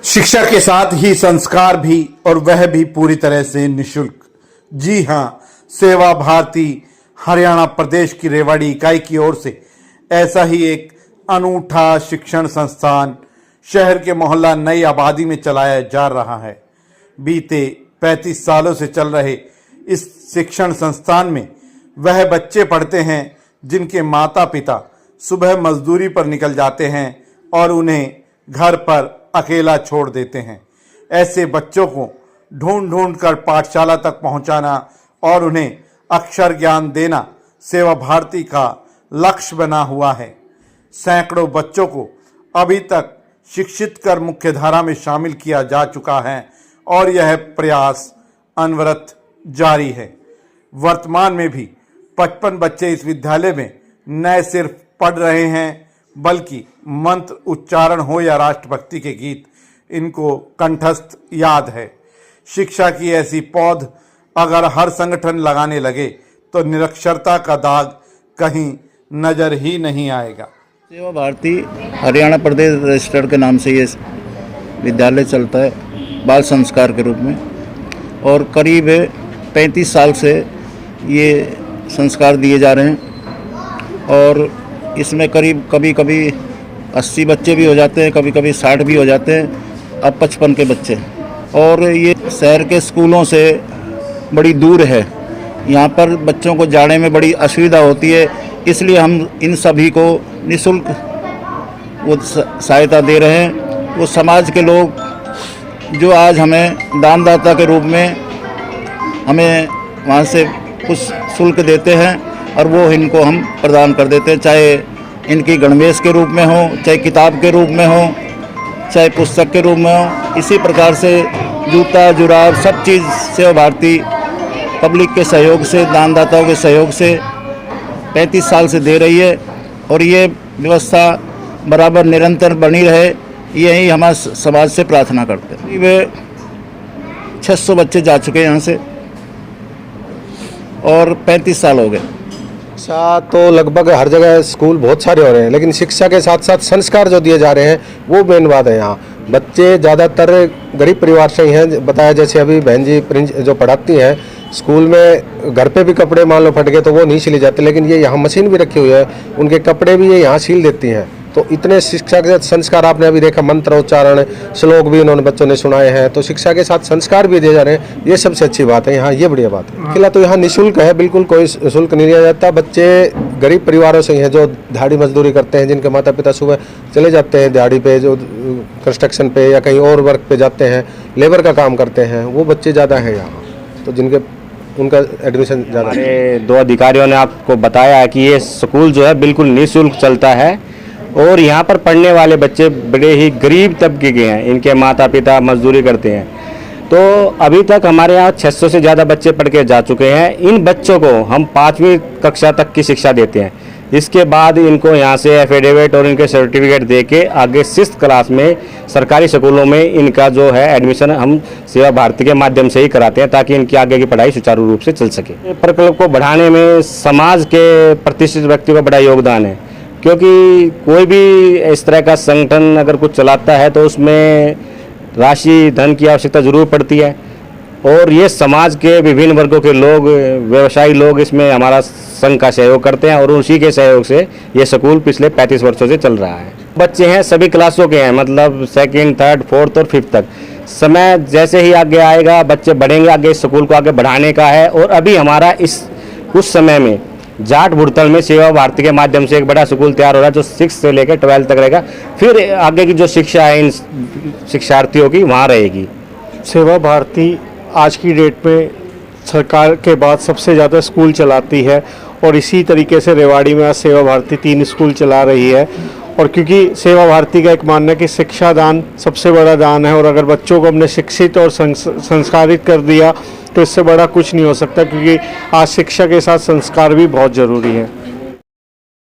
शिक्षा के साथ ही संस्कार भी, और वह भी पूरी तरह से निशुल्क। जी हाँ, सेवा भारती हरियाणा प्रदेश की रेवाड़ी इकाई की ओर से ऐसा ही एक अनूठा शिक्षण संस्थान शहर के मोहल्ला नई आबादी में चलाया जा रहा है। बीते 35 सालों से चल रहे इस शिक्षण संस्थान में वह बच्चे पढ़ते हैं जिनके माता पिता सुबह मजदूरी पर निकल जाते हैं और उन्हें घर पर अकेला छोड़ देते हैं। ऐसे बच्चों को ढूंढ ढूंढ कर पाठशाला तक पहुंचाना और उन्हें अक्षर ज्ञान देना सेवा भारती का लक्ष्य बना हुआ है। सैकड़ों बच्चों को अभी तक शिक्षित कर मुख्यधारा में शामिल किया जा चुका है और यह प्रयास अनवरत जारी है। वर्तमान में भी 55 बच्चे इस विद्यालय में न सिर्फ पढ़ रहे हैं बल्कि मंत्र उच्चारण हो या राष्ट्रभक्ति के गीत इनको कंठस्थ याद है। शिक्षा की ऐसी पौध अगर हर संगठन लगाने लगे तो निरक्षरता का दाग कहीं नजर ही नहीं आएगा। सेवा भारती हरियाणा प्रदेश रजिस्टर्ड के नाम से ये विद्यालय चलता है बाल संस्कार के रूप में, और करीब 35 साल से ये संस्कार दिए जा रहे हैं। और इसमें करीब कभी कभी 80 बच्चे भी हो जाते हैं, कभी कभी 60 भी हो जाते हैं, अब 55 के बच्चे। और ये शहर के स्कूलों से बड़ी दूर है, यहाँ पर बच्चों को जाने में बड़ी असुविधा होती है, इसलिए हम इन सभी को निःशुल्क वो सहायता दे रहे हैं। वो समाज के लोग जो आज हमें दानदाता के रूप में हमें वहाँ से कुछ शुल्क देते हैं और वो इनको हम प्रदान कर देते हैं, चाहे इनकी गणवेश के रूप में हो, चाहे किताब के रूप में हो, चाहे पुस्तक के रूप में हो। इसी प्रकार से जूता जुराब सब चीज़ सेवा भारती पब्लिक के सहयोग से, दानदाताओं के सहयोग से 35 साल से दे रही है और ये व्यवस्था बराबर निरंतर बनी रहे, यही हम समाज से प्रार्थना करते हैं। वे 600 बच्चे जा चुके हैं यहाँ से और 35 साल हो गए। शिक्षा तो लगभग हर जगह स्कूल बहुत सारे हो रहे हैं, लेकिन शिक्षा के साथ साथ संस्कार जो दिए जा रहे हैं वो मेन बात है। यहाँ बच्चे ज़्यादातर गरीब परिवार से ही हैं। बताया जैसे अभी बहन जी जो पढ़ाती हैं, स्कूल में घर पे भी कपड़े मान लो फट गए तो वो नहीं सिले जाते, लेकिन ये यहाँ मशीन भी रखी हुई है, उनके कपड़े भी ये यहाँ सिल देती हैं। तो इतने शिक्षा के साथ संस्कार आपने अभी देखा, मंत्र उच्चारण श्लोक भी उन्होंने बच्चों ने सुनाए हैं, तो शिक्षा के साथ संस्कार भी दिए जा रहे हैं। ये सबसे अच्छी बात है यहाँ, ये बढ़िया बात है। खिला तो यहाँ निःशुल्क है, बिल्कुल कोई शुल्क नहीं लिया जाता। बच्चे गरीब परिवारों से ही हैं जो दिहाड़ी मजदूरी करते हैं, जिनके माता पिता सुबह चले जाते हैं दिहाड़ी पे, जो कंस्ट्रक्शन पे या कहीं और वर्क पे जाते हैं, लेबर का काम करते हैं, वो बच्चे ज़्यादा हैं यहाँ, तो जिनके उनका एडमिशन ज़्यादा। हमारे 2 अधिकारियों ने आपको बताया है कि ये स्कूल जो है बिल्कुल निःशुल्क चलता है और यहाँ पर पढ़ने वाले बच्चे बड़े ही गरीब तबके के हैं, इनके माता पिता मजदूरी करते हैं। तो अभी तक हमारे यहाँ 600 से ज़्यादा बच्चे पढ़ के जा चुके हैं। इन बच्चों को हम 5वीं कक्षा तक की शिक्षा देते हैं, इसके बाद इनको यहाँ से एफिडेविट और इनके सर्टिफिकेट दे के आगे 6th क्लास में सरकारी स्कूलों में इनका जो है एडमिशन हम सेवा भारती के माध्यम से ही कराते हैं, ताकि इनकी आगे की पढ़ाई सुचारू रूप से चल सके। प्रकल्प को बढ़ाने में समाज के प्रतिष्ठित व्यक्ति का बड़ा योगदान है, क्योंकि कोई भी इस तरह का संगठन अगर कुछ चलाता है तो उसमें राशि धन की आवश्यकता जरूर पड़ती है, और ये समाज के विभिन्न वर्गों के लोग, व्यवसायी लोग इसमें हमारा संघ का सहयोग करते हैं और उसी के सहयोग से ये स्कूल पिछले 35 वर्षों से चल रहा है। बच्चे हैं सभी क्लासों के हैं, मतलब 2nd, 3rd, 4th और 5th तक। समय जैसे ही आगे आएगा बच्चे बढ़ेंगे, आगे इस स्कूल को आगे बढ़ाने का है। और अभी हमारा इस कुछ समय में जाट भुड़तल में सेवा भारती के माध्यम से एक बड़ा स्कूल तैयार हो रहा है, जो 6th से लेकर 12th तक रहेगा। फिर आगे की जो शिक्षा है इन शिक्षार्थियों की वहाँ रहेगी। सेवा भारती आज की डेट में सरकार के बाद सबसे ज़्यादा स्कूल चलाती है, और इसी तरीके से रेवाड़ी में आज सेवा भारती 3 स्कूल चला रही है। और क्योंकि सेवा भारती का एक मानना है कि शिक्षा दान सबसे बड़ा दान है, और अगर बच्चों को हमने शिक्षित और संस्कारित कर दिया तो इससे बड़ा कुछ नहीं हो सकता, क्योंकि आज शिक्षा के साथ संस्कार भी बहुत ज़रूरी है।